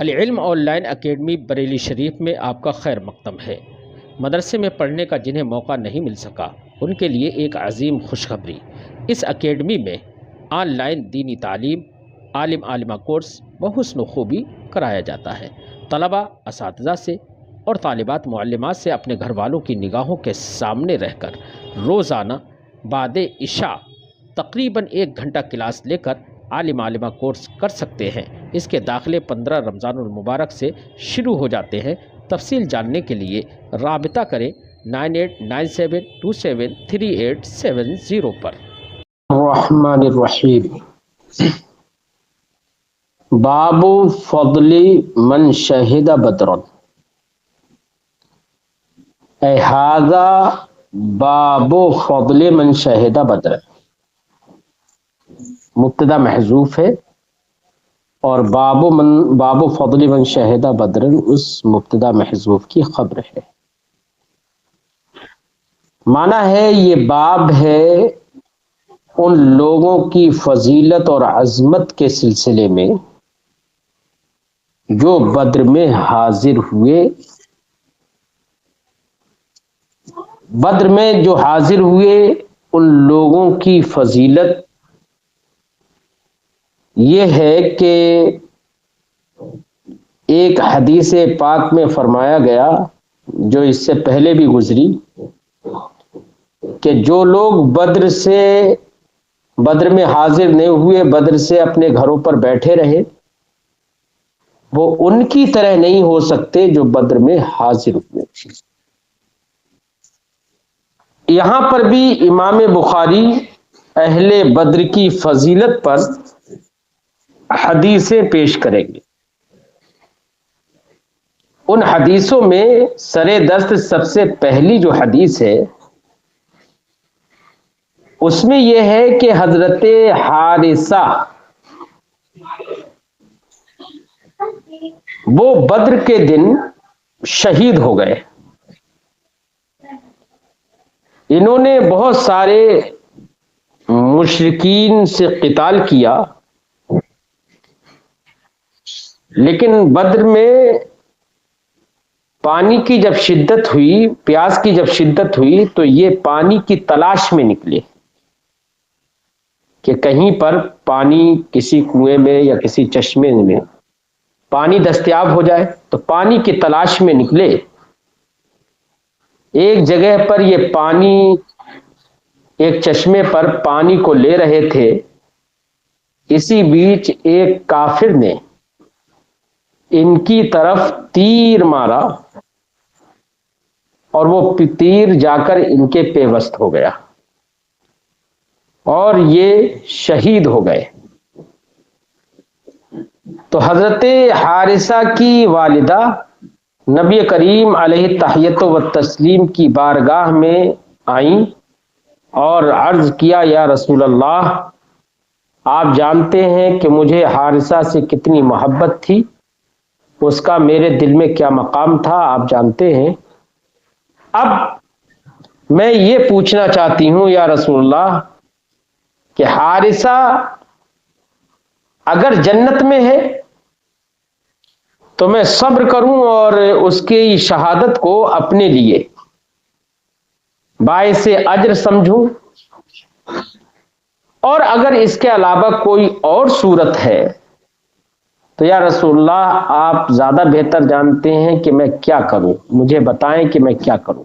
العلم on line academy Bareilly شریف میں آپ کا خیر مقدم ہے۔ مدرسے میں پڑھنے کا جنہیں موقع نہیں مل سکا ان کے لیے ایک عظیم خوشخبری۔ اس اکیڈمی میں آن لائن دینی تعلیم، عالم عالمہ کورس بحسن و خوبی کرایا جاتا ہے۔ طلباء اساتذہ سے اور طالبات معلمات سے اپنے گھر والوں کی نگاہوں کے سامنے رہ کر روزانہ بعد عشاء تقریباً 1 گھنٹہ کلاس لے کر عالم عالمہ کورس کر سکتے ہیں۔ اس کے داخلے 15 رمضان المبارک سے شروع ہو جاتے ہیں۔ تفصیل جاننے کے لیے رابطہ کریں 9897273870 پر۔ الرحمن الرحیم۔ باب فضل من شہد بدرا، اے ھذا باب فضل من شہد بدرا، مبتدا محذوف ہے اور باب فضل من شہد بدرا اس مبتدا محذوف کی خبر ہے۔ معنی ہے یہ باب ہے ان لوگوں کی فضیلت اور عظمت کے سلسلے میں جو بدر میں حاضر ہوئے، بدر میں جو حاضر ہوئے ان لوگوں کی فضیلت یہ ہے کہ ایک حدیث پاک میں فرمایا گیا جو اس سے پہلے بھی گزری کہ جو لوگ بدر میں حاضر نہیں ہوئے، بدر سے اپنے گھروں پر بیٹھے رہے، وہ ان کی طرح نہیں ہو سکتے جو بدر میں حاضر ہوئے۔ یہاں پر بھی امام بخاری اہل بدر کی فضیلت پر حدیثیں پیش کریں گے۔ ان حدیثوں میں سر دست سب سے پہلی جو حدیث ہے اس میں یہ ہے کہ حضرت حارثہ وہ بدر کے دن شہید ہو گئے۔ انہوں نے بہت سارے مشرکین سے قتال کیا، لیکن بدر میں پانی کی جب شدت ہوئی، پیاس کی جب شدت ہوئی تو یہ پانی کی تلاش میں نکلے کہ کہیں پر پانی کسی کنویں میں یا کسی چشمے میں پانی دستیاب ہو جائے، تو پانی کی تلاش میں نکلے۔ ایک جگہ پر یہ پانی، ایک چشمے پر پانی کو لے رہے تھے، اسی بیچ ایک کافر نے ان کی طرف تیر مارا اور وہ تیر جا کر ان کے پیوست ہو گیا اور یہ شہید ہو گئے۔ تو حضرت حارثہ کی والدہ نبی کریم علیہ التحیۃ والتسلیم کی بارگاہ میں آئیں اور عرض کیا، یا رسول اللہ، آپ جانتے ہیں کہ مجھے حارثہ سے کتنی محبت تھی، اس کا میرے دل میں کیا مقام تھا آپ جانتے ہیں۔ اب میں یہ پوچھنا چاہتی ہوں یا رسول اللہ کہ حارثہ اگر جنت میں ہے تو میں صبر کروں اور اس کی شہادت کو اپنے لیے باعث اجر سمجھوں، اور اگر اس کے علاوہ کوئی اور صورت ہے تو یا رسول اللہ آپ زیادہ بہتر جانتے ہیں کہ میں کیا کروں، مجھے بتائیں کہ میں کیا کروں۔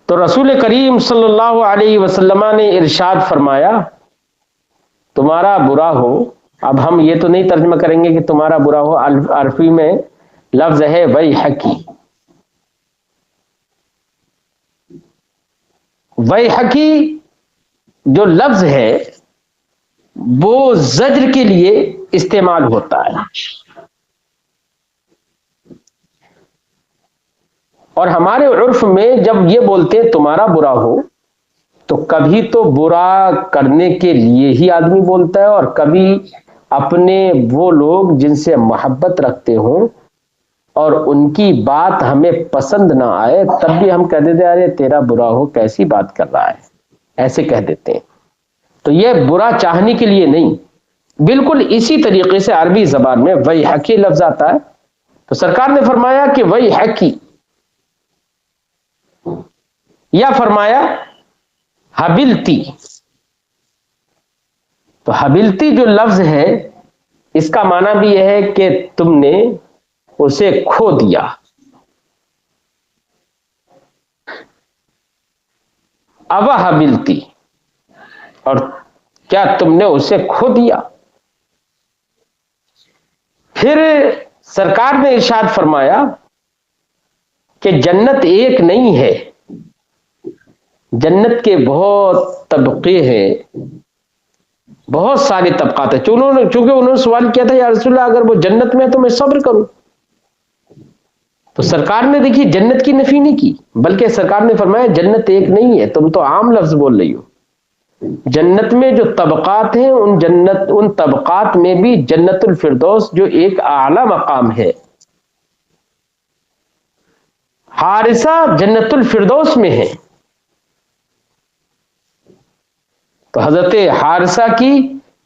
تو رسول کریم صلی اللہ علیہ وسلم نے ارشاد فرمایا، تمہارا برا ہو، اب ہم یہ تو نہیں ترجمہ کریں گے کہ تمہارا برا ہو، عربی میں لفظ ہے ویحکی۔ ویحکی جو لفظ ہے وہ زجر کے لیے استعمال ہوتا ہے، اور ہمارے عرف میں جب یہ بولتے ہیں تمہارا برا ہو تو کبھی تو برا کرنے کے لیے ہی آدمی بولتا ہے، اور کبھی اپنے وہ لوگ جن سے محبت رکھتے ہوں اور ان کی بات ہمیں پسند نہ آئے تب بھی ہم کہہ دیتے ہیں ارے تیرا برا ہو، کیسی بات کر رہا ہے، ایسے کہہ دیتے ہیں۔ تو یہ برا چاہنے کے لیے نہیں، بالکل اسی طریقے سے عربی زبان میں ویحکی لفظ آتا ہے. تو سرکار نے فرمایا کہ ویحکی، یا فرمایا حبلتی. تو حبلتی جو لفظ ہے اس کا معنی بھی یہ ہے کہ تم نے اسے کھو دیا. اب حبلتی، اور کیا تم نے اسے کھو دیا. پھر سرکار نے ارشاد فرمایا کہ جنت ایک نہیں ہے، جنت کے بہت طبقے ہیں، بہت سارے طبقات ہیں. چونکہ انہوں نے سوال کیا تھا یا رسول اللہ اگر وہ جنت میں ہے تو میں صبر کروں. تو سرکار نے دیکھی جنت کی نفی نہیں کی، بلکہ سرکار نے فرمایا جنت ایک نہیں ہے، تم تو عام لفظ بول رہی ہو. جنت میں جو طبقات ہیں ان طبقات میں بھی جنت الفردوس جو ایک اعلی مقام ہے، حارثہ جنت الفردوس میں ہے. تو حضرت حارثہ کی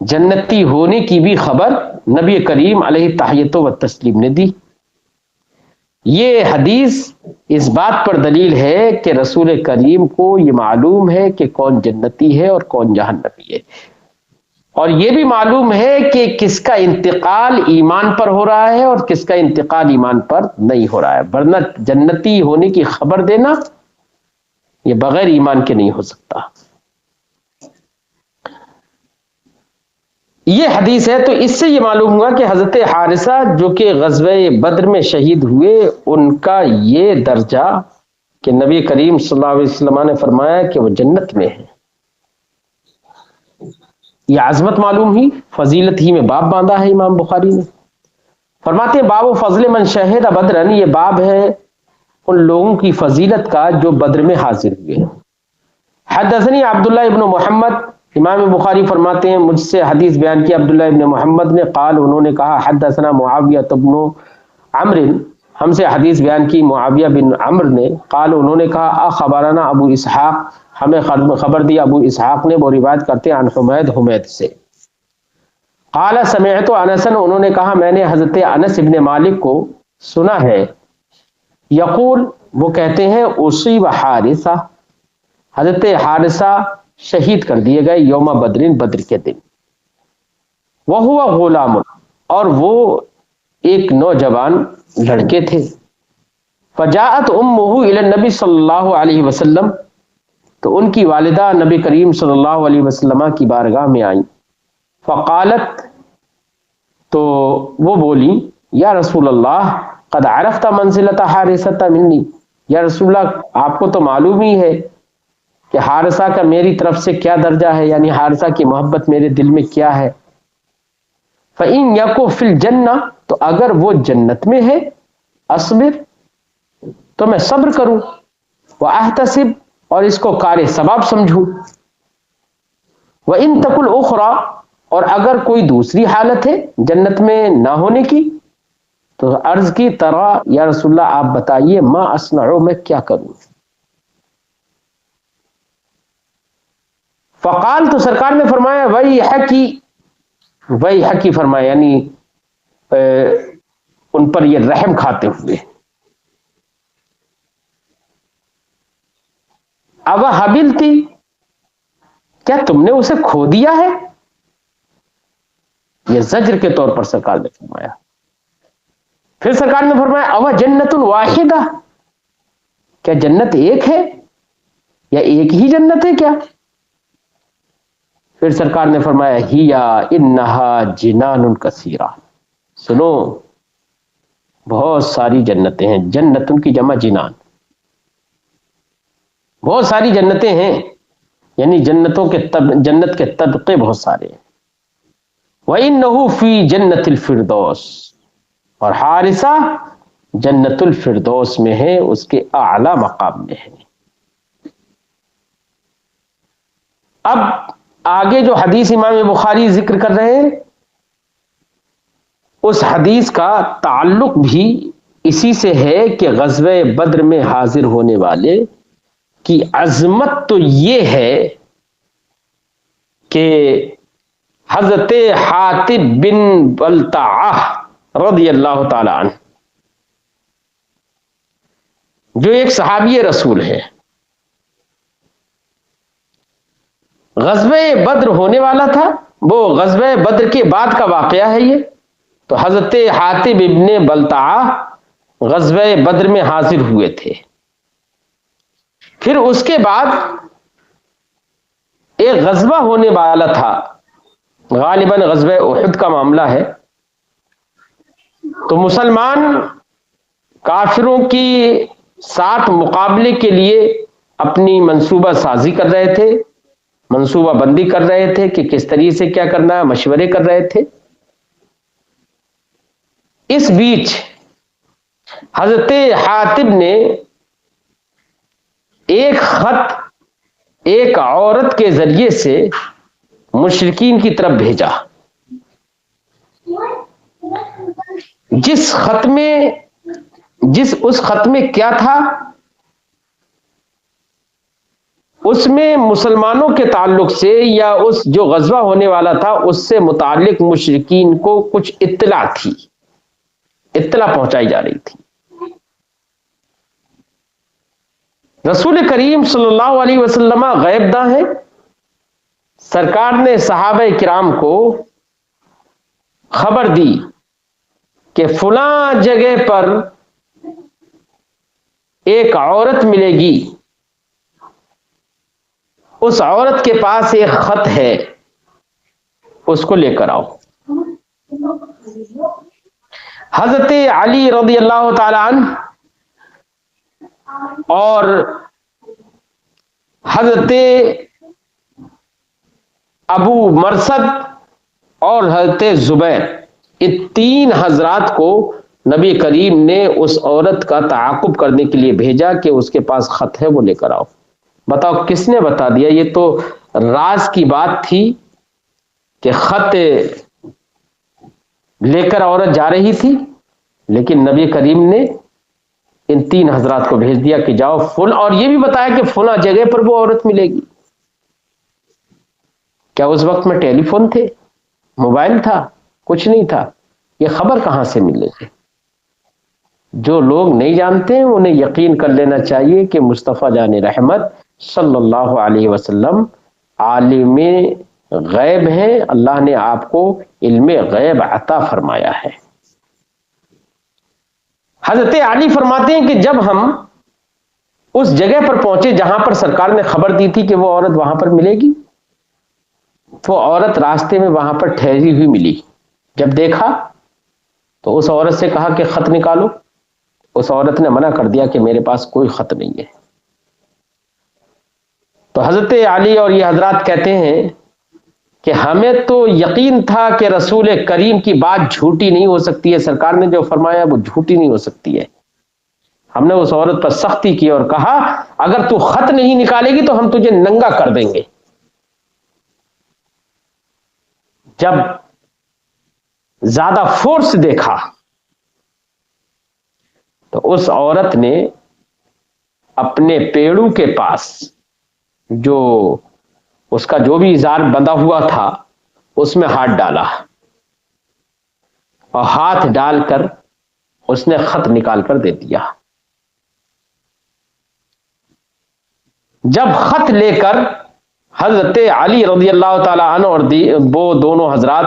جنتی ہونے کی بھی خبر نبی کریم علیہ تحیت و تسلیم نے دی. یہ حدیث اس بات پر دلیل ہے کہ رسول کریم کو یہ معلوم ہے کہ کون جنتی ہے اور کون جہنمی ہے، اور یہ بھی معلوم ہے کہ کس کا انتقال ایمان پر ہو رہا ہے اور کس کا انتقال ایمان پر نہیں ہو رہا ہے. ورنہ جنتی ہونے کی خبر دینا یہ بغیر ایمان کے نہیں ہو سکتا. یہ حدیث ہے. تو اس سے یہ معلوم ہوا کہ حضرت حارثہ جو کہ غزوہ بدر میں شہید ہوئے، ان کا یہ درجہ کہ نبی کریم صلی اللہ علیہ وسلم نے فرمایا کہ وہ جنت میں ہے، یہ عظمت معلوم ہی، فضیلت ہی میں باب باندھا ہے امام بخاری نے. فرماتے ہیں باب فضل من شہد بدرن، یہ باب ہے ان لوگوں کی فضیلت کا جو بدر میں حاضر ہوئے. حدثنی عبداللہ ابن محمد، امام بخاری فرماتے ہیں مجھ سے حدیث بیان کی عبداللہ ابن محمد نے، قال انہوں نے کہا حدثنا معاویہ بن عمرو، ہم سے حدیث بیان کی معاویہ بن عمرو نے، قال انہوں نے کہا اخبرنا ابو اسحاق، ہمیں خبر دی ابو اسحاق نے، وہ روایت کرتے ہیں عن حمید سے. قال سمعت انس، انہوں نے کہا میں نے حضرت انس ابن مالک کو سنا ہے، یقول وہ کہتے ہیں اصیب حارثہ، حضرت حارثہ شہید کر دیے گئے یوم بدرین، بدر کے دن. وہو غلام، اور وہ ایک نوجوان لڑکے تھے. فجاءت امہ الی النبی صلی اللہ علیہ وسلم، تو ان کی والدہ نبی کریم صلی اللہ علیہ وسلم کی بارگاہ میں آئیں. فقالت، تو وہ بولی یا رسول اللہ قد عرفت منزلت حارثہ منی، یا رسول اللہ آپ کو تو معلوم ہی ہے کہ حارثہ کا میری طرف سے کیا درجہ ہے، یعنی حارثہ کی محبت میرے دل میں کیا ہے. فَإِن يَكُ فِي الْجَنَّةِ، تو اگر وہ جنت میں ہے، اصبر، تو میں صبر کروں، وَأَحْتَسِب، اور اس کو کار ثواب سمجھوں. وَإِن تَكُ الْأُخْرَى، اور اگر کوئی دوسری حالت ہے جنت میں نہ ہونے کی، تو عرض کی طرح یا رسول اللہ آپ بتائیے ما اصنع، میں کیا کروں. فقال، تو سرکار نے فرمایا ویحکی، ویحکی فرمایا یعنی ان پر یہ رحم کھاتے ہوئے. اب حبلتی، کیا تم نے اسے کھو دیا ہے، یہ زجر کے طور پر سرکار نے فرمایا. پھر سرکار نے فرمایا او جنت واحدہ، کیا جنت ایک ہے، یا ایک ہی جنت ہے کیا. پھر سرکار نے فرمایا ہیا انہا جنان کثیرہ، سنو بہت ساری جنتیں ہیں، جنتن کی جمع جنان، بہت ساری جنتیں ہیں، یعنی جنت کے طبقے بہت سارے ہیں. وَإِنَّهُ فِي جَنَّةِ الْفِرْدَوْسِ، اور حارثہ جنت الفردوس میں ہے، اس کے اعلی مقام میں ہے. اب آگے جو حدیث امام بخاری ذکر کر رہے ہیں، اس حدیث کا تعلق بھی اسی سے ہے کہ غزوہ بدر میں حاضر ہونے والے کی عظمت تو یہ ہے کہ حضرت حاتب بن بلتعہ رضی اللہ تعالی عنہ، جو ایک صحابی رسول ہے. غزوہ بدر ہونے والا تھا، وہ غزوہ بدر کے بعد کا واقعہ ہے یہ. تو حضرت حاتب ابن بلتعہ غزوہ بدر میں حاضر ہوئے تھے. پھر اس کے بعد ایک غزوہ ہونے والا تھا، غالباً غزوہ احد کا معاملہ ہے. تو مسلمان کافروں کی ساتھ مقابلے کے لیے اپنی منصوبہ سازی کر رہے تھے، منصوبہ بندی کر رہے تھے کہ کس طریقے سے کیا کرنا ہے، مشورے کر رہے تھے. اس بیچ حضرت حاتب نے ایک خط ایک عورت کے ذریعے سے مشرکین کی طرف بھیجا، اس خط میں کیا تھا؟ اس میں مسلمانوں کے تعلق سے یا اس جو غزوہ ہونے والا تھا اس سے متعلق مشرکین کو کچھ اطلاع پہنچائی جا رہی تھی. رسول کریم صلی اللہ علیہ وسلم غیب داں ہیں. سرکار نے صحابہ کرام کو خبر دی کہ فلاں جگہ پر ایک عورت ملے گی، اس عورت کے پاس ایک خط ہے، اس کو لے کر آؤ. حضرت علی رضی اللہ تعالی عنہ اور حضرت ابو مرثد اور حضرت زبیر، یہ تین حضرات کو نبی کریم نے اس عورت کا تعاقب کرنے کے لیے بھیجا کہ اس کے پاس خط ہے، وہ لے کر آؤ. بتاؤ کس نے بتا دیا؟ یہ تو راز کی بات تھی کہ خط لے کر عورت جا رہی تھی، لیکن نبی کریم نے ان تین حضرات کو بھیج دیا کہ جاؤ اور یہ بھی بتایا کہ فلاں جگہ پر وہ عورت ملے گی. کیا اس وقت میں ٹیلی فون تھے، موبائل تھا؟ کچھ نہیں تھا. یہ خبر کہاں سے ملے گی؟ جو لوگ نہیں جانتے ہیں انہیں یقین کر لینا چاہیے کہ مصطفیٰ جان رحمت صلی اللہ علیہ وسلم عالم غیب ہیں. اللہ نے آپ کو علم غیب عطا فرمایا ہے. حضرت علی فرماتے ہیں کہ جب ہم اس جگہ پر پہنچے جہاں پر سرکار نے خبر دی تھی کہ وہ عورت وہاں پر ملے گی، تو عورت راستے میں وہاں پر ٹھہری ہوئی ملی. جب دیکھا تو اس عورت سے کہا کہ خط نکالو. اس عورت نے منع کر دیا کہ میرے پاس کوئی خط نہیں ہے. تو حضرت علی اور یہ حضرات کہتے ہیں کہ ہمیں تو یقین تھا کہ رسول کریم کی بات جھوٹی نہیں ہو سکتی ہے، سرکار نے جو فرمایا وہ جھوٹی نہیں ہو سکتی ہے. ہم نے اس عورت پر سختی کی اور کہا اگر تو خط نہیں نکالے گی تو ہم تجھے ننگا کر دیں گے. جب زیادہ فورس دیکھا تو اس عورت نے اپنے پیڑوں کے پاس جو اس کا جو بھی ازار بندھا ہوا تھا اس میں ہاتھ ڈالا اور ہاتھ ڈال کر اس نے خط نکال کر دے دیا. جب خط لے کر حضرت علی رضی اللہ تعالی عنہ اور وہ دونوں حضرات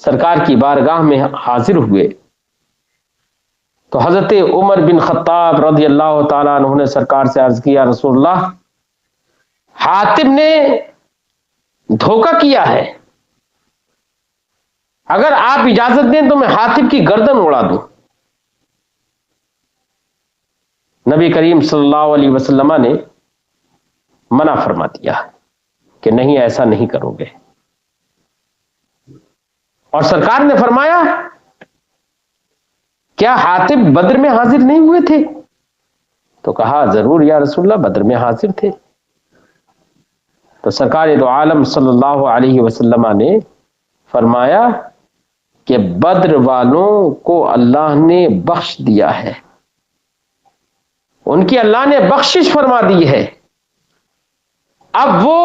سرکار کی بارگاہ میں حاضر ہوئے تو حضرت عمر بن خطاب رضی اللہ تعالی عنہ نے سرکار سے عرض کیا رسول اللہ، حاتب نے دھوکہ کیا ہے، اگر آپ اجازت دیں تو میں حاتب کی گردن اڑا دوں. نبی کریم صلی اللہ علیہ وسلم نے منع فرما دیا کہ نہیں ایسا نہیں کرو گے. اور سرکار نے فرمایا کیا حاتب بدر میں حاضر نہیں ہوئے تھے؟ تو کہا ضرور یا رسول اللہ بدر میں حاضر تھے. تو سرکار دو عالم صلی اللہ علیہ وسلم نے فرمایا کہ بدر والوں کو اللہ نے بخش دیا ہے، ان کی اللہ نے بخشش فرما دی ہے. اب وہ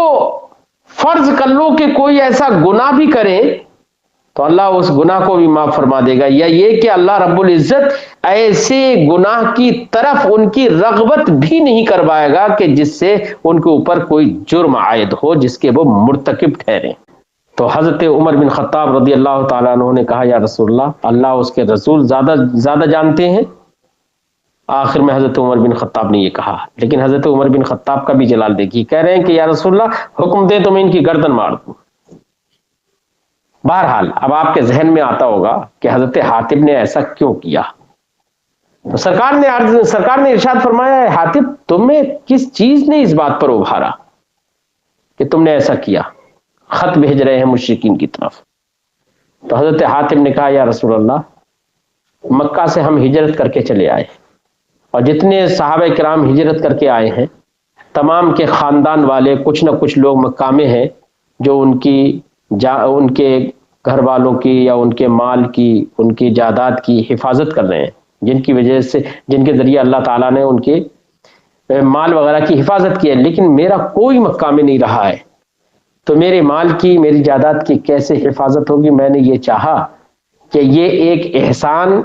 فرض کر لو کہ کوئی ایسا گناہ بھی کرے تو اللہ اس گناہ کو بھی معاف فرما دے گا، یا یہ کہ اللہ رب العزت ایسے گناہ کی طرف ان کی رغبت بھی نہیں کروائے گا کہ جس سے ان کے اوپر کوئی جرم عائد ہو جس کے وہ مرتکب ٹھہرے۔ تو حضرت عمر بن خطاب رضی اللہ تعالیٰ عنہ نے کہا یا رسول اللہ اس کے رسول زیادہ جانتے ہیں۔ آخر میں حضرت عمر بن خطاب نے یہ کہا، لیکن حضرت عمر بن خطاب کا بھی جلال دیکھیے، کہہ رہے ہیں کہ یا رسول اللہ حکم دے تو میں ان کی گردن مار دوں۔ بہرحال اب آپ کے ذہن میں آتا ہوگا کہ حضرت حاتب نے ایسا کیوں کیا۔ تو سرکار نے ارشاد فرمایا، ہے حاتب تمہیں کس چیز نے اس بات پر ابھارا کہ تم نے ایسا کیا؟ خط بھیج رہے ہیں مشرکین کی طرف۔ تو حضرت حاتب نے کہا یا رسول اللہ مکہ سے ہم ہجرت کر کے چلے آئے، اور جتنے صحابہ کرام ہجرت کر کے آئے ہیں تمام کے خاندان والے کچھ نہ کچھ لوگ مکہ میں ہیں جو ان کے گھر والوں کی یا ان کے مال کی، ان کی جائیداد کی حفاظت کر رہے ہیں، جن کے ذریعے اللہ تعالیٰ نے ان کے مال وغیرہ کی حفاظت کی ہے، لیکن میرا کوئی مکہ میں نہیں رہا ہے، تو میرے مال کی، میری جائیداد کی کیسے حفاظت ہوگی؟ میں نے یہ چاہا کہ یہ ایک احسان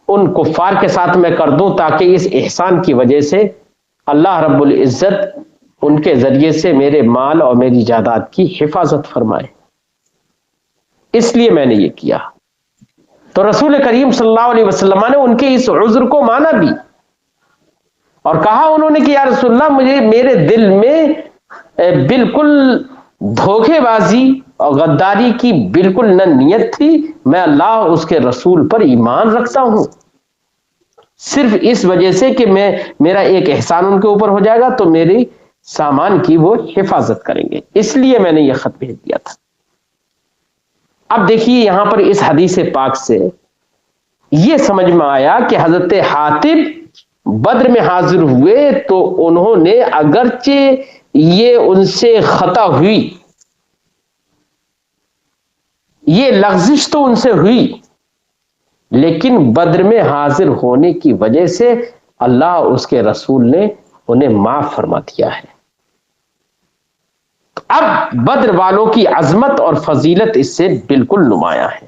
ان کفار کے ساتھ میں کر دوں تاکہ اس احسان کی وجہ سے اللہ رب العزت ان کے ذریعے سے میرے مال اور میری جائیداد کی حفاظت فرمائے، اس لیے میں نے یہ کیا۔ تو رسول کریم صلی اللہ علیہ وسلم نے ان کے اس عذر کو مانا بھی، اور کہا انہوں نے کہ یا رسول اللہ میرے دل میں بالکل دھوکے بازی اور غداری کی بالکل نہ نیت تھی، میں اللہ اس کے رسول پر ایمان رکھتا ہوں، صرف اس وجہ سے کہ میرا ایک احسان ان کے اوپر ہو جائے گا تو میری سامان کی وہ حفاظت کریں گے، اس لیے میں نے یہ خط بھیج دیا تھا۔ اب دیکھیے یہاں پر اس حدیث پاک سے یہ سمجھ میں آیا کہ حضرت حاتب بدر میں حاضر ہوئے تو انہوں نے اگرچہ یہ ان سے خطا ہوئی، یہ لغزش تو ان سے ہوئی، لیکن بدر میں حاضر ہونے کی وجہ سے اللہ اس کے رسول نے انہیں معاف فرما دیا ہے۔ اب بدر والوں کی عظمت اور فضیلت اس سے بالکل نمایاں ہے۔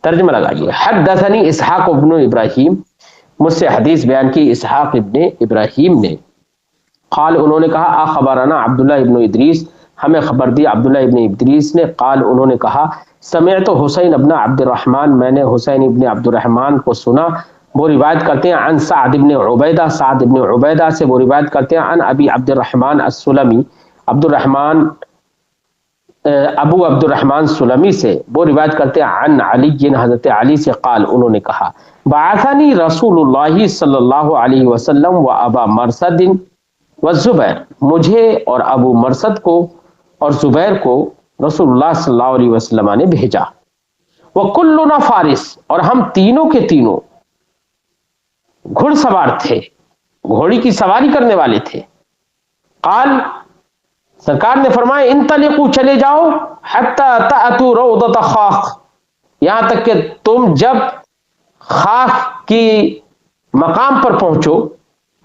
ترجمہ لگائیے، حدثنی اسحاق ابن ابراہیم، مجھ سے حدیث بیان کی اسحاق ابن ابراہیم نے، قال انہوں نے کہا اخبرنا عبداللہ ابن ادریس، ہمیں خبر دی عبداللہ ابن ادریس نے، قال انہوں نے کہا سمعت حسین ابن عبد الرحمن، میں نے حسین ابن عبد الرحمن کو سنا، وہ روایت کرتے ہیں عن سعد ابن عبیدہ، سعد ابن عبیدہ سے وہ روایت کرتے ہیں عن ابی عبد الرحمن السلمی، ابو عبد الرحمن سلمی سے وہ روایت کرتے ہیں عن علی، حضرت علی سے، قال انہوں نے کہا بعثنی رسول اللہ صلی اللہ علیہ وسلم و ابا مرثد و زبیر، مجھے اور ابو مرثد کو اور زبیر کو رسول اللہ صلی اللہ علیہ وسلم نے بھیجا، وکلنا فارس، اور ہم تینوں کے تینوں گھڑ سوار تھے، گھوڑی کی سواری کرنے والے تھے۔ قال سرکار نے فرمایا انطلقوا، چلے جاؤ، حتی تأتوا روضۃ خاخ، یہاں تک کہ تم جب خاخ کی مقام پر پہنچو،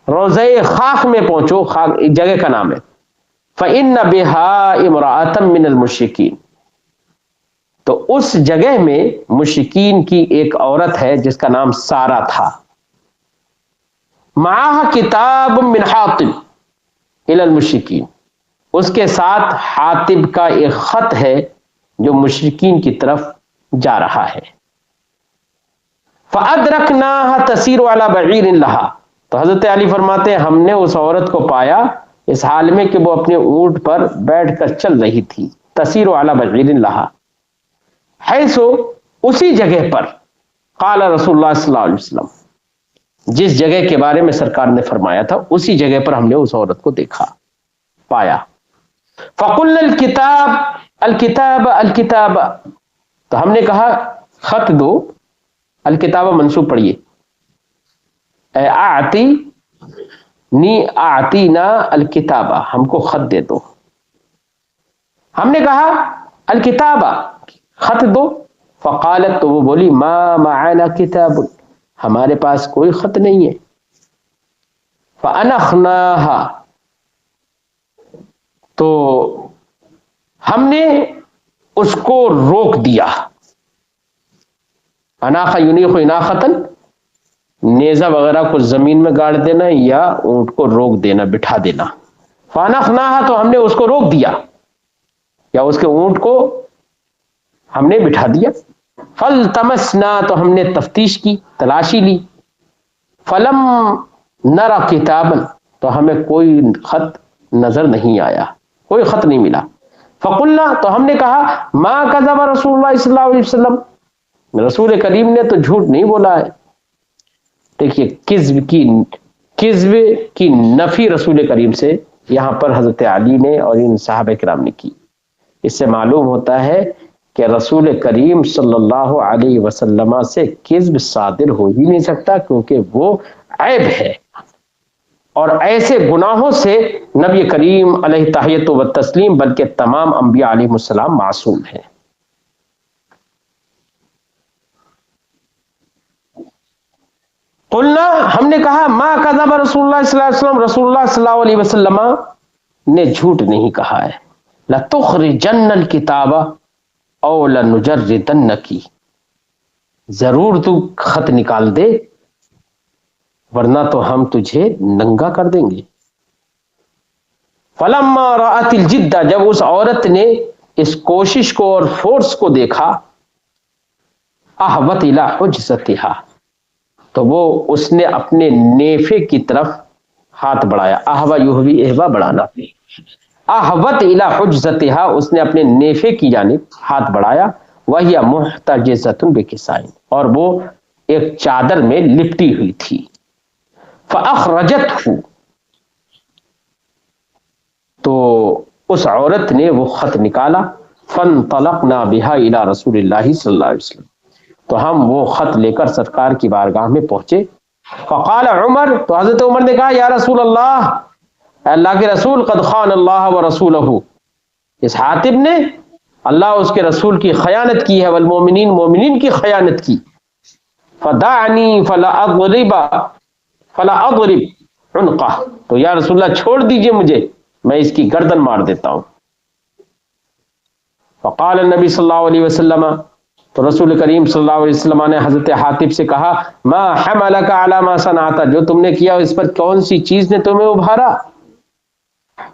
روضہ خاخ میں پہنچو، خاخ ایک جگہ کا نام ہے، فإن بها امرأة من المشرکین، تو اس جگہ میں مشرکین کی ایک عورت ہے جس کا نام سارہ تھا، معها کتاب من حاطب الی المشرکین، اس کے ساتھ حاطب کا ایک خط ہے جو مشرکین کی طرف جا رہا ہے، فأدرکناها تسیر علی بعیر لها، تو حضرت علی فرماتے ہیں ہم نے اس عورت کو پایا اس حال میں کہ وہ اپنے اونٹ پر بیٹھ کر چل رہی تھی، تسیر علی بعیر لها، حیث اسی جگہ پر، قال رسول اللہ صلی اللہ علیہ وسلم، جس جگہ کے بارے میں سرکار نے فرمایا تھا اسی جگہ پر ہم نے اس عورت کو دیکھا، پایا۔ فقلنا الکتاب الکتاب الکتاب، تو ہم نے کہا خط دو، الکتاب منصوب پڑھیے، اعطینا الکتاب، ہم کو خط دے دو، ہم نے کہا الکتاب، خط دو، فقالت، تو وہ بولی ما معنا کتاب، ہمارے پاس کوئی خط نہیں ہے، فانخناها، تو ہم نے اس کو روک دیا. اناخ ینیخ اناختن، نیزہ وغیرہ کو زمین میں گاڑ دینا یا اونٹ کو روک دینا، بٹھا دینا. فانخناہا، تو ہم نے اس کو روک دیا یا اس کے اونٹ کو ہم نے بٹھا دیا. فالتمسنا، تو ہم نے تفتیش کی، تلاشی لی. فلم نرى کتابا، تو ہمیں کوئی خط نظر نہیں آیا، کوئی خط نہیں ملا. فقلنا، تو ہم نے کہا ما کذب رسول اللہ صلی اللہ علیہ وسلم، رسول کریم نے تو جھوٹ نہیں بولا ہے. دیکھیے کذب کی نفی رسول کریم سے یہاں پر حضرت علی نے اور ان صحابہ کرام نے کی. اس سے معلوم ہوتا ہے کہ رسول کریم صلی اللہ علیہ وسلم سے کذب صادر ہو ہی نہیں سکتا، کیونکہ وہ عیب ہے، اور ایسے گناہوں سے نبی کریم علیہ تحیت و تسلیم بلکہ تمام انبیاء علیہ السلام معصوم ہیں. قلنا، ہم نے کہا ما کذب رسول اللہ صلی اللہ علیہ وسلم، رسول اللہ صلی اللہ علیہ وسلم نے جھوٹ نہیں کہا ہے. لتخرجن الکتاب او لنجردنکی، ضرور تو خط نکال دے ورنہ تو ہم تجھے ننگا کر دیں گے. فلما رأت الجد، جب اس عورت نے اس کوشش کو اور فورس کو دیکھا، احوت الی حجزتھا، تو وہ اس نے اپنے نیفے کی طرف ہاتھ بڑھایا. احوا یحوی، احوا بڑھانا. احوت الی حجزتھا، اس نے اپنے نیفے کی جانب ہاتھ بڑھایا. وہی محتجزۃ بکساء، اور وہ ایک چادر میں لپٹی ہوئی تھی. فاخرجتہ، تو اس عورت نے وہ خط نکالا. فانطلقنا بها الی رسول اللہ صلی اللہ علیہ وسلم، تو ہم وہ خط لے کر سرکار کی بارگاہ میں پہنچے. فقال عمر، تو حضرت عمر نے کہا یا رسول اللہ، اللہ کے رسول، قد خان اللہ ورسولہ، اس حاتب نے اللہ اس کے رسول کی خیانت کی ہے، والمومنین، مومنین کی خیانت کی. فدعنی فلا اضرب عنقہ، تو یا رسول اللہ چھوڑ دیجئے مجھے، میں اس کی گردن مار دیتا ہوں. فقال النبی صلی اللہ علیہ وسلم، تو رسول کریم صلی اللہ علیہ وسلم نے حضرت حاتب سے کہا ما حملک علی ما صنعت، جو تم نے کیا اس پر کون سی چیز نے تمہیں ابھارا.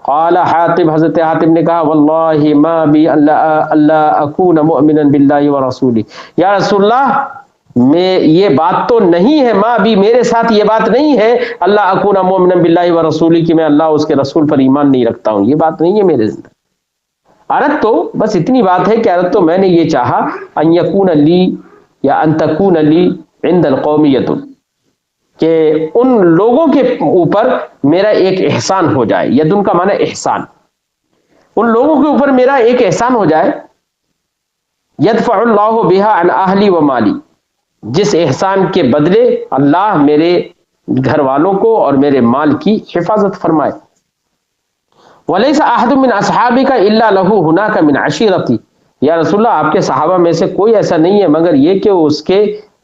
قال حاتب، حضرت حاتب نے کہا واللہ ما بی اللہ اکون مؤمنا باللہ ورسولہ، یا رسول اللہ میں یہ بات تو نہیں ہے، ما بھی میرے ساتھ یہ بات نہیں ہے، اللہ اکون مؤمنا باللہ ورسولہ، کہ میں اللہ اس کے رسول پر ایمان نہیں رکھتا ہوں، یہ بات نہیں ہے میرے اندر. عرض تو بس اتنی بات ہے کہ عرض تو میں نے یہ چاہا ان یکون لی یا ان تکون لی عند القومیت، کہ ان لوگوں کے اوپر میرا ایک احسان ہو جائے. ید ان کا معنی احسان، ان لوگوں کے اوپر میرا ایک احسان ہو جائے. یدفع اللہ بها عن اہلی و مالی، جس احسان کے بدلے اللہ میرے گھر والوں کو اور میرے مال کی حفاظت فرمائے. ولیس احد من اصحابک الا له هناك من عشیرتی، یا رسول اللہ آپ کے صحابہ میں سے کوئی ایسا نہیں ہے مگر یہ کہ اس کے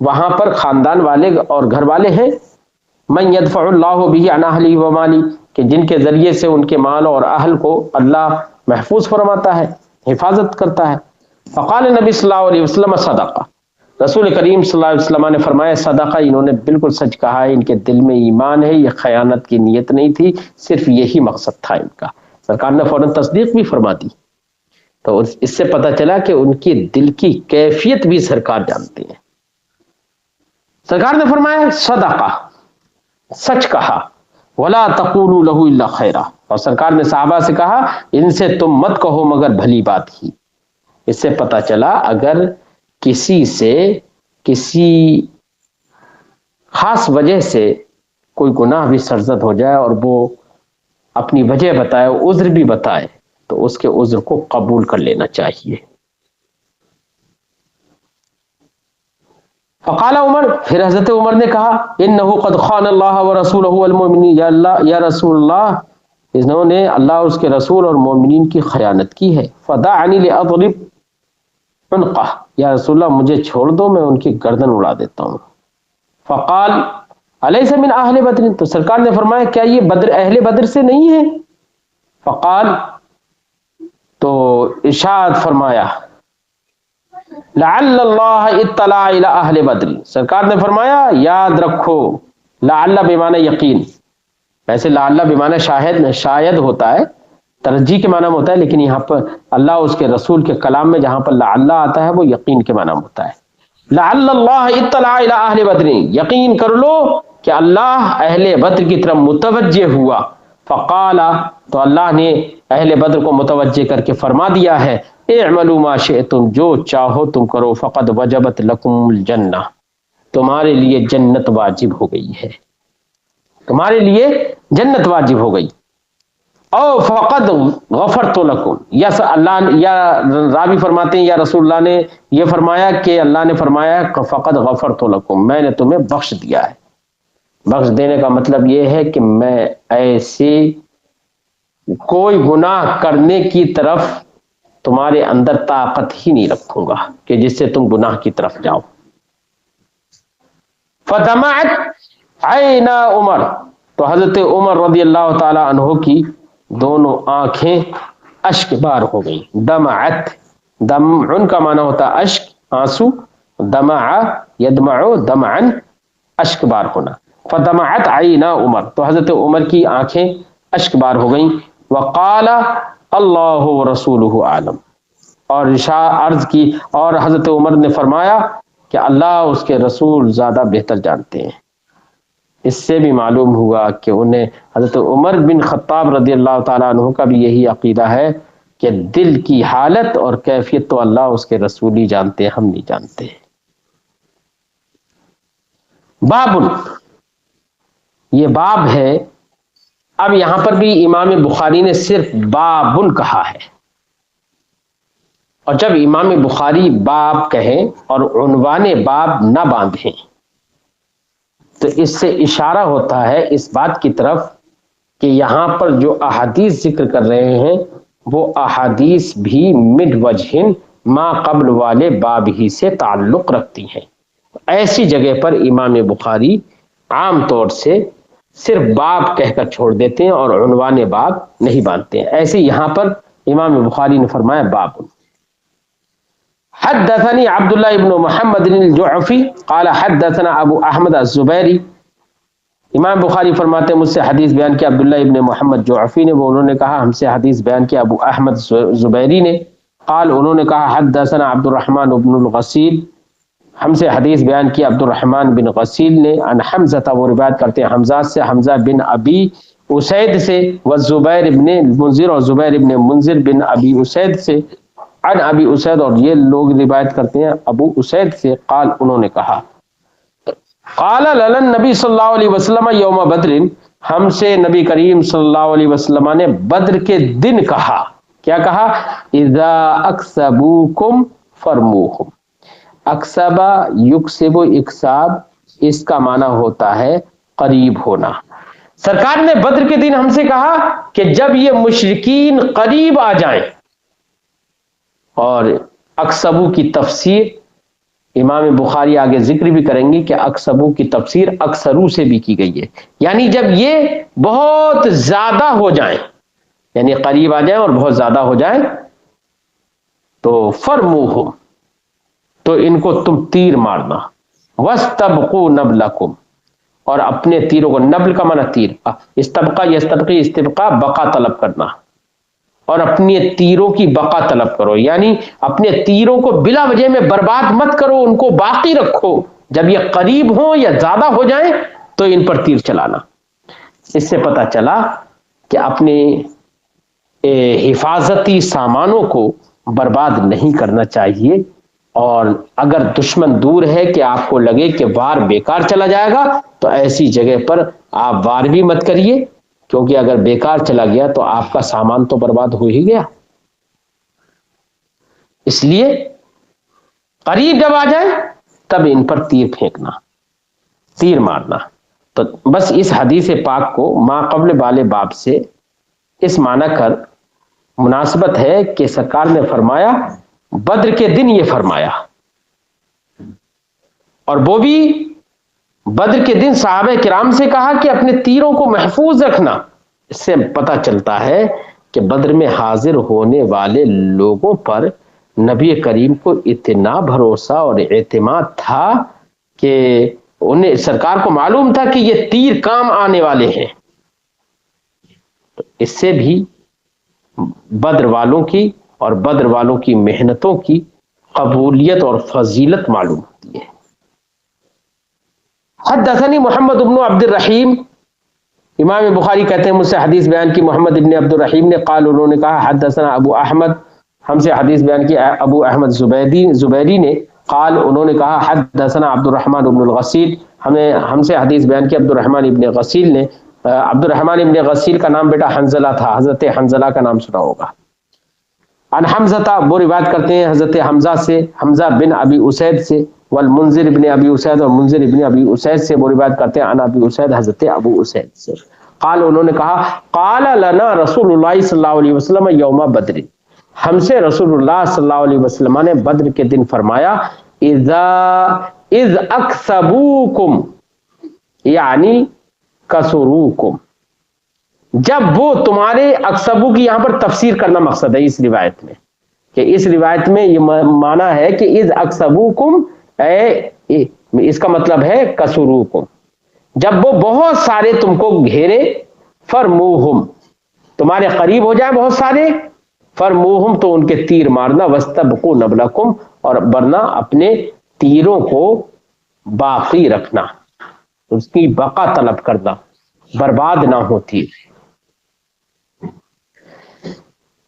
وہاں پر خاندان والے اور گھر والے ہیں. من يدفع اللہ به عن اہلی و مالی، کہ جن کے ذریعے سے ان کے مال اور اہل کو اللہ محفوظ فرماتا ہے، حفاظت کرتا ہے. فقال نبی صلی اللہ علیہ وسلم صدقہ، رسول کریم صلی اللہ علیہ وسلم نے فرمایا صدقہ، انہوں نے بالکل سچ کہا ہے، ان کے دل میں ایمان ہے، یہ خیانت کی نیت نہیں تھی، صرف یہی مقصد تھا ان کا. سرکار نے فوراً تصدیق بھی فرما دی. تو اس سے پتہ چلا کہ ان کی دل کی کیفیت بھی سرکار جانتے ہیں. سرکار نے فرمایا صدقہ، سچ کہا. ولا تقولوا له الا خیرا، اور سرکار نے صحابہ سے کہا ان سے تم مت کہو مگر بھلی بات ہی. اس سے پتہ چلا اگر کسی سے کسی خاص وجہ سے کوئی گناہ بھی سرزد ہو جائے اور وہ اپنی وجہ بتائے، عذر بھی بتائے، تو اس کے عذر کو قبول کر لینا چاہیے. فقال عمر، پھر حضرت عمر نے کہا انه قد خان اللہ ورسولہ والمؤمنین، یا اللہ، یا رسول اللہ، انہوں نے اللہ اس کے رسول اور مومنین کی خیانت کی ہے. فدعنی لاضرب عنقہ، یا رسول اللہ مجھے چھوڑ دو، میں ان کی گردن اڑا دیتا ہوں. فقال الیس من اہل بدر، تو سرکار نے فرمایا کیا یہ بدر اہل بدر سے نہیں ہے؟ فقال تو ارشاد فرمایا لعل اللہ اطلع الی اہل بدر، سرکار نے فرمایا یاد رکھو، لعل بمعنی یقین، ویسے لعل بمعنی شاید ہوتا ہے، ترجیح کے معنی میں ہوتا ہے، لیکن یہاں پر اللہ اس کے رسول کے کلام میں جہاں پر لعل آتا ہے وہ یقین کے معنی میں ہوتا ہے۔ لعل اللہ اطلع الی اہل بدر، یقین کر لو کہ اللہ اہل بدر کی طرف متوجہ ہوا، فقال، تو اللہ نے اہل بدر کو متوجہ کر کے فرما دیا ہے اعملوا ما شئتم، جو چاہو تم کرو، فقد وجبت لکم الجنہ، تمہارے لیے جنت واجب ہو گئی ہے، تمہارے لیے جنت واجب ہو گئی، او فقد غفرت لکم، یا اللہ یا راوی فرماتے ہیں یا رسول اللہ نے یہ فرمایا کہ اللہ نے فرمایا کہ فقد غفرت لکم، میں نے تمہیں بخش دیا ہے۔ بخش دینے کا مطلب یہ ہے کہ میں ایسے کوئی گناہ کرنے کی طرف تمہارے اندر طاقت ہی نہیں رکھوں گا کہ جس سے تم گناہ کی طرف جاؤ۔ فدمعت عینا عمر، تو حضرت عمر رضی اللہ تعالی عنہ کی دونوں آنکھیں اشک بار ہو گئی۔ دمعت، دمع کا معنی ہوتا ہے اشک، آنسو، دمع یدمع دمعا، اشک بار ہونا۔ فدمعت عینا عمر، تو حضرت عمر کی آنکھیں اشک بار ہو گئیں۔ وقال اللہ ورسولہ اعلم، اور عرض کی، اور حضرت عمر نے فرمایا کہ اللہ اس کے رسول زیادہ بہتر جانتے ہیں۔ اس سے بھی معلوم ہوا کہ انہیں حضرت عمر بن خطاب رضی اللہ تعالیٰ عنہ کا بھی یہی عقیدہ ہے کہ دل کی حالت اور کیفیت تو اللہ اس کے رسول ہی جانتے ہیں، ہم نہیں جانتے۔ بابن، یہ باب ہے۔ اب یہاں پر بھی امام بخاری نے صرف بابن کہا ہے، اور جب امام بخاری باب کہیں اور عنوان باب نہ باندھیں تو اس سے اشارہ ہوتا ہے اس بات کی طرف کہ یہاں پر جو احادیث ذکر کر رہے ہیں وہ احادیث بھی مد وجہن ما قبل والے باب ہی سے تعلق رکھتی ہیں۔ ایسی جگہ پر امام بخاری عام طور سے صرف باب کہہ کر چھوڑ دیتے ہیں اور عنوان باب نہیں باندھتے ہیں، ایسے یہاں پر امام بخاری نے فرمایا باب۔ حدثني عبد الله بن محمد الجعفي قال حدثنا ابو احمد الزبيري، امام بخاری فرماتے ہیں مجھ سے حدیث بیان کیا عبداللہ ابن محمد جعفی نے، وہ انہوں نے کہا ہم سے حدیث بیان کیا ابو احمد زبیری نے، قال انہوں نے کہا حدثنا عبد الرحمن بن الغسیل، ہم سے حدیث بیان کی عبد الرحمن بن غسیل نے، عن حمزہ، وہ روایت کرتے ہیں حمزہ سے، حمزہ بن ابی اسید سے، والزبیر ابن منذر، اور زبیر ابن منذر بن ابی اسید سے، عن ابی اسید، اور یہ لوگ روایت کرتے ہیں ابو اسید سے، قال انہوں نے کہا قال لنا النبی صلی اللہ علیہ وسلم یوم بدر، ہم سے نبی کریم صلی اللہ علیہ وسلم نے بدر کے دن کہا، کیا کہا؟ اذا اکسبوکم فرموہم، اکسبا یکسب اکساب، اس کا معنی ہوتا ہے قریب ہونا۔ سرکار نے بدر کے دن ہم سے کہا کہ جب یہ مشرکین قریب آ جائیں، اور اکسبو کی تفسیر امام بخاری آگے ذکر بھی کریں گے کہ اکسبو کی تفسیر اکثرو سے بھی کی گئی ہے، یعنی جب یہ بہت زیادہ ہو جائیں، یعنی قریب آ جائیں اور بہت زیادہ ہو جائیں، تو فرموہم، تو ان کو تم تیر مارنا، وَاسْتَبْقُوا نَبْلَكُمْ، اور اپنے تیروں کو، نبل کا معنی تیر، استبقا یستبقی استبقا بقا طلب کرنا، اور اپنے تیروں کی بقا طلب کرو، یعنی اپنے تیروں کو بلا وجہ میں برباد مت کرو، ان کو باقی رکھو، جب یہ قریب ہوں یا زیادہ ہو جائیں تو ان پر تیر چلانا۔ اس سے پتہ چلا کہ اپنے حفاظتی سامانوں کو برباد نہیں کرنا چاہیے، اور اگر دشمن دور ہے کہ آپ کو لگے کہ وار بیکار چلا جائے گا تو ایسی جگہ پر آپ وار بھی مت کریے، کیونکہ اگر بیکار چلا گیا تو آپ کا سامان تو برباد ہو ہی گیا۔ اس لیے قریب جب آ جائے تب ان پر تیر پھینکنا، تیر مارنا۔ تو بس اس حدیث پاک کو ما قبل والے باب سے اس معنی کر مناسبت ہے کہ سرکار نے فرمایا بدر کے دن یہ فرمایا، اور وہ بھی بدر کے دن صحابہ کرام سے کہا کہ اپنے تیروں کو محفوظ رکھنا۔ اس سے پتہ چلتا ہے کہ بدر میں حاضر ہونے والے لوگوں پر نبی کریم کو اتنا بھروسہ اور اعتماد تھا کہ انہیں سرکار کو معلوم تھا کہ یہ تیر کام آنے والے ہیں. تو اس سے بھی بدر والوں کی اور بدر والوں کی محنتوں کی قبولیت اور فضیلت معلوم ہوتی ہے. حدثنی محمد بن عبد الرحیم، امام بخاری کہتے ہیں مجھ سے حدیث بیان کی محمد ابن عبد الرحیم نے، قال انہوں نے کہا حدثنا ابو احمد، ہم سے حدیث بیان کی ابو احمد زبیری نے، قال انہوں نے کہا حدثنا عبد الرحمن ابن الغسیل، ہم سے حدیث بیان کی عبد الرحمن ابن غسیل نے. عبد الرحمن ابن غسیل کا نام بیٹا حنظلہ تھا، حضرت حنظلہ کا نام سنا ہوگا. عن حمزہ، وہ روایت کرتے ہیں حضرت حمزہ سے، حمزہ بن ابی اسید سے، والمنذر ابن ابی اسید، اور منذر ابن ابی اسید سے، وہ روایت کرتے ہیں عن ابی اسید حضرت ابو اسید سے. قال انہوں نے کہا قال لنا رسول اللہ صلی اللہ علیہ وسلم یوم بدر، ہم سے رسول اللہ صلی اللہ علیہ وسلم نے بدر کے دن فرمایا اذ اکسبوکم یعنی کسروکم، جب وہ تمہارے، اکسبو کی یہاں پر تفسیر کرنا مقصد ہے اس روایت میں، کہ اس روایت میں یہ معنی ہے کہ اذ اکسبوکم، اس کا مطلب ہے کسروکم، جب وہ بہت سارے تم کو گھیرے، فرموہم، تمہارے قریب ہو جائے بہت سارے، فرموہم تو ان کے تیر مارنا، واستبقوا نبلکم، اور ورنہ اپنے تیروں کو باقی رکھنا، اس کی بقا طلب کرنا، برباد نہ ہوتی.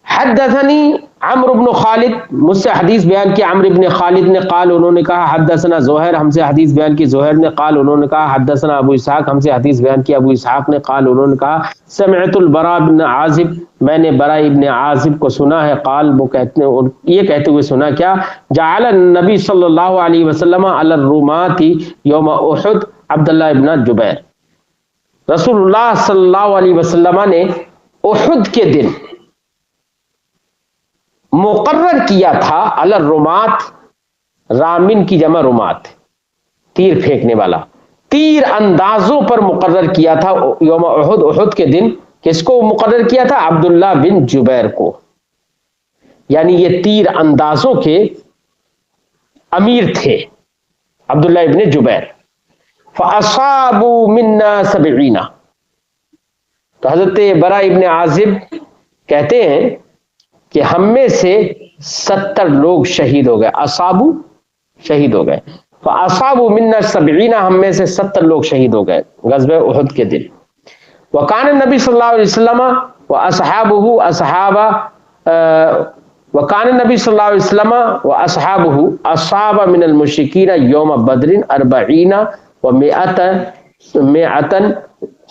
حدثنی عمرو بن خالد، مجھ سے حدیث بیان کی عمرو بن خالد نے، قال انہوں نے کہا حدثنا زہیر، ہم سے حدیث بیان کی زہیر نے، قال انہوں نے کہا حدثنا ابو اسحاق، ہم سے حدیث بیان کی ابو اسحاق نے، قال انہوں نے کہا سمعت البراء بن عازب، میں نے براء ابن عازب کو سنا ہے، قال وہ کہتے ہیں، یہ کہتے ہوئے سنا کیا، جعل النبی صلی اللہ علیہ وسلم علی الرمات یوم احد عبداللہ ابن جبیر، رسول اللہ صلی اللہ علیہ وسلم نے احد کے دن مقرر کیا تھا علی الرمات، رامن کی جمع رمات، تیر پھینکنے والا، تیر اندازوں پر مقرر کیا تھا یوم احد، احد کے دن، کس کو مقرر کیا تھا، عبداللہ بن جبیر کو، یعنی یہ تیر اندازوں کے امیر تھے عبداللہ ابن جبیر. فاصابوا منا 70، تو حضرت براء ابن عازب کہتے ہیں کہ ہم میں سے 70 لوگ شہید ہو گئے، اصابو شہید ہو گئے، فاصابوا منا 70، ہم میں سے 70 لوگ شہید ہو گئے غزوہ احد کے دن. وکان النبی صلی اللہ علیہ وسلم واصحابہ وکان النبی صلی اللہ علیہ وسلم واصحابہ اصاب من المشرکین یوم بدر 40 و100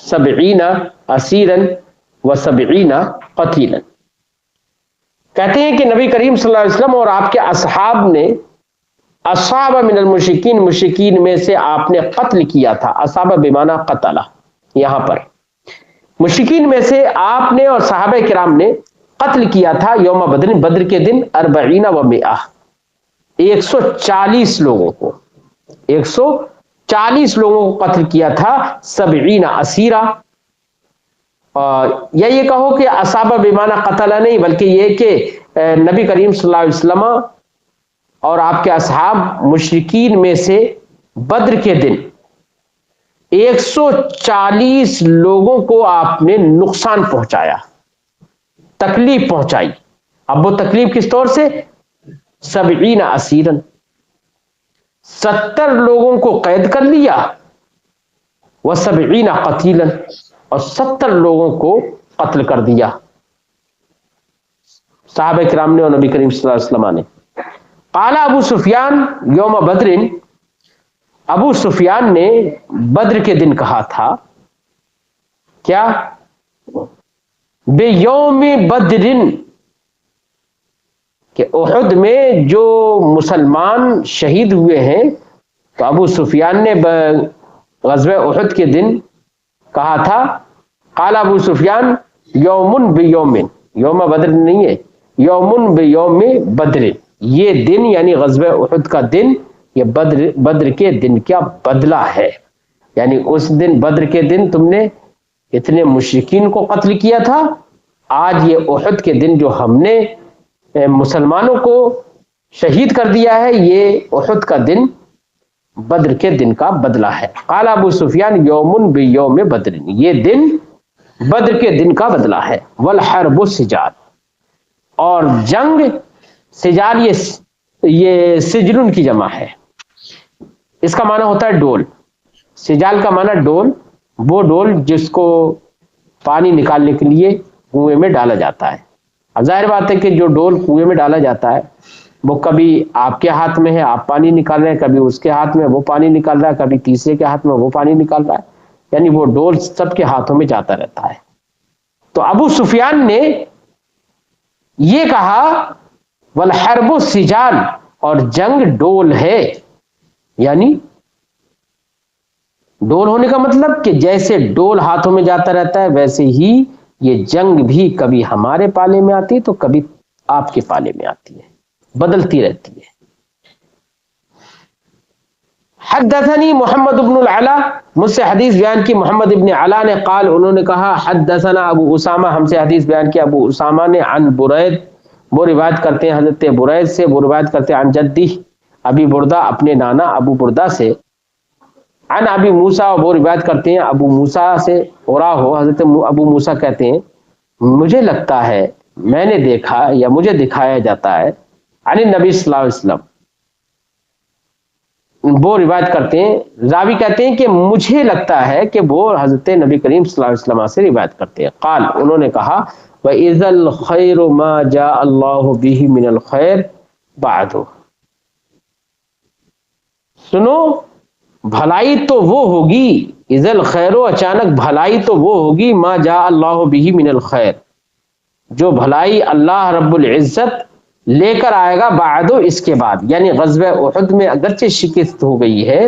70 اسیرا و70 قتیلا. کہتے ہیں کہ نبی کریم صلی اللہ علیہ وسلم اور آپ کے اصحاب نے اصاب من المشرکین، مشرکین میں سے آپ نے قتل کیا تھا، اصاب بمعنی قتل، یہاں پر مشرکین میں سے آپ نے اور صحابہ کرام نے قتل کیا تھا یوم بدر، بدر کے دن 40 و100، 140 لوگوں کو، 140 لوگوں کو قتل کیا تھا، 70 اسیرہ، یا یہ کہو کہ اصابہ بمعنی قتل نہیں، بلکہ یہ کہ نبی کریم صلی اللہ علیہ وسلم اور آپ کے اصحاب مشرکین میں سے بدر کے دن 140 لوگوں کو آپ نے نقصان پہنچایا، تکلیف پہنچائی. اب وہ تکلیف کس طور سے، 70 اسیرن، 70 لوگوں کو قید کر لیا، و70 قتیلا، اور 70 لوگوں کو قتل کر دیا صحابہ کرام نے اور نبی کریم صلی اللہ علیہ وسلم نے. قال ابو سفیان یوم بدر، ابو سفیان نے بدر کے دن کہا تھا کیا، بے یوم بدر، کہ احد میں جو مسلمان شہید ہوئے ہیں، تو ابو سفیان نے غزوہ احد کے دن کہا تھا، قال ابو سفیان یوم بیوم، یوم بدر نہیں ہے، یوم بیوم بدر، یہ دن یعنی غزوہ احد کا دن، یہ بدر کے دن کا بدلہ ہے، یعنی اس دن بدر کے دن تم نے اتنے مشرکین کو قتل کیا تھا آج یہ احد کے دن جو ہم نے مسلمانوں کو شہید کر دیا ہے، یہ احد کا دن بدر کے دن کا بدلہ ہے۔ قال ابو سفیان یوم بیوم بدر، یہ دن بدر کے دن کا بدلہ ہے۔ والحرب سجال، اور جنگ سجال یہ سجلن کی جمع ہے، اس کا معنی ہوتا ہے ڈول۔ سجال کا معنی ڈول، وہ ڈول جس کو پانی نکالنے کے لیے کنویں میں ڈالا جاتا ہے۔ اب ظاہر بات ہے کہ جو ڈول کنویں میں ڈالا جاتا ہے وہ کبھی آپ کے ہاتھ میں ہے، آپ پانی نکال رہے ہیں، کبھی اس کے ہاتھ میں وہ پانی نکال رہا ہے، کبھی تیسرے کے ہاتھ میں وہ پانی نکال رہا ہے، یعنی وہ ڈول سب کے ہاتھوں میں جاتا رہتا ہے۔ تو ابو سفیان نے یہ کہا والحرب سجال، اور جنگ ڈول ہے، یعنی ڈول ہونے کا مطلب کہ جیسے ڈول ہاتھوں میں جاتا رہتا ہے ویسے ہی یہ جنگ بھی کبھی ہمارے پالے میں آتی ہے تو کبھی آپ کے پالے میں آتی ہے، بدلتی رہتی ہے۔ حدثنی محمد بن العلا، مجھ سے حدیث بیان کی محمد ابن علا نے، قال انہوں نے کہا حدثنا ابو اسامہ، ہم سے حدیث بیان کیا ابو اسامہ نے، عن برید، وہ روایت کرتے ہیں حضرت برید سے، وہ روایت کرتے ہیں عن جدی ابی بردہ، اپنے نانا ابو بردہ سے، عن ابی موسیٰ، وہ روایت کرتے ہیں ابو موسیٰ سے، ہو حضرت ابو موسیٰ کہتے ہیں مجھے لگتا ہے، میں نے دیکھا یا مجھے دکھایا جاتا ہے، عن النبی صلی اللہ علیہ وسلم، وہ روایت کرتے ہیں، راوی کہتے ہیں کہ مجھے لگتا ہے کہ وہ حضرت نبی کریم صلی اللہ علیہ وسلم سے روایت کرتے ہیں۔ قال، انہوں نے کہا وَإِذَا الْخَيْرُ مَا جَاءَ اللَّهُ بِهِ مِنَ الْخَيْرِ بَعْدُ، سنو بھلائی تو وہ ہوگی، اذا الخیر، اچانک بھلائی تو وہ ہوگی، ما جاء اللہ بہ من الخیر، جو بھلائی اللہ رب العزت لے کر آئے گا، بعد، اس کے بعد، یعنی غزوہ احد میں اگرچہ شکست ہو گئی ہے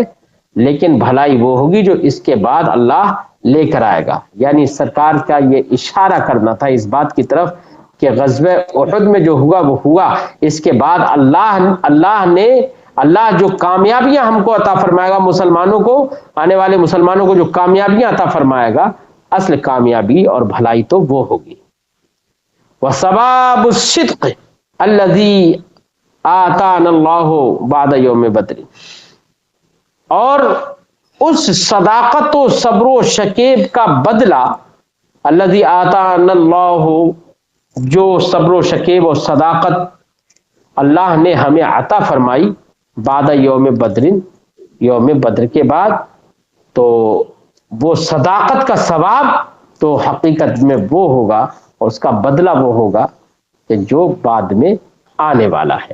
لیکن بھلائی وہ ہوگی جو اس کے بعد اللہ لے کر آئے گا۔ یعنی سرکار کا یہ اشارہ کرنا تھا اس بات کی طرف کہ غزوہ احد میں جو ہوا وہ ہوا، اس کے بعد اللہ جو کامیابیاں ہم کو عطا فرمائے گا، مسلمانوں کو، آنے والے مسلمانوں کو جو کامیابیاں عطا فرمائے گا، اصل کامیابی اور بھلائی تو وہ ہوگی۔ وَثَوَابُ الصِّدْقِ الَّذِي آتَانَا اللَّهُ بَعْدَ يَوْمِ بَدْرٍ، اور اس صداقت و صبر و شکیب کا بدلہ، الَّذِي آتَانَا اللَّهُ، جو صبر و شکیب و صداقت اللہ نے ہمیں عطا فرمائی، بعد یوم بدر، یوم بدر کے بعد، تو وہ صداقت کا ثواب تو حقیقت میں وہ ہوگا اور اس کا بدلہ وہ ہوگا کہ جو بعد میں آنے والا ہے۔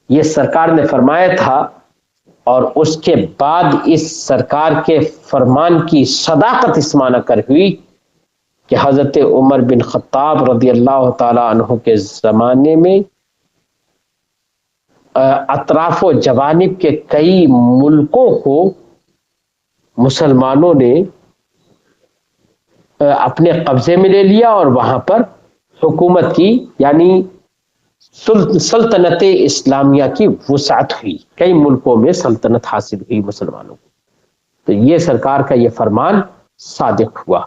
یہ سرکار نے فرمایا تھا، اور اس کے بعد اس سرکار کے فرمان کی صداقت اس معنی کر ہوئی کہ حضرت عمر بن خطاب رضی اللہ تعالی عنہ کے زمانے میں اطراف و جوانب کے کئی ملکوں کو مسلمانوں نے اپنے قبضے میں لے لیا اور وہاں پر حکومت کی، یعنی سلطنت اسلامیہ کی وسعت ہوئی، کئی ملکوں میں سلطنت حاصل ہوئی مسلمانوں کو۔ تو یہ سرکار کا یہ فرمان صادق ہوا۔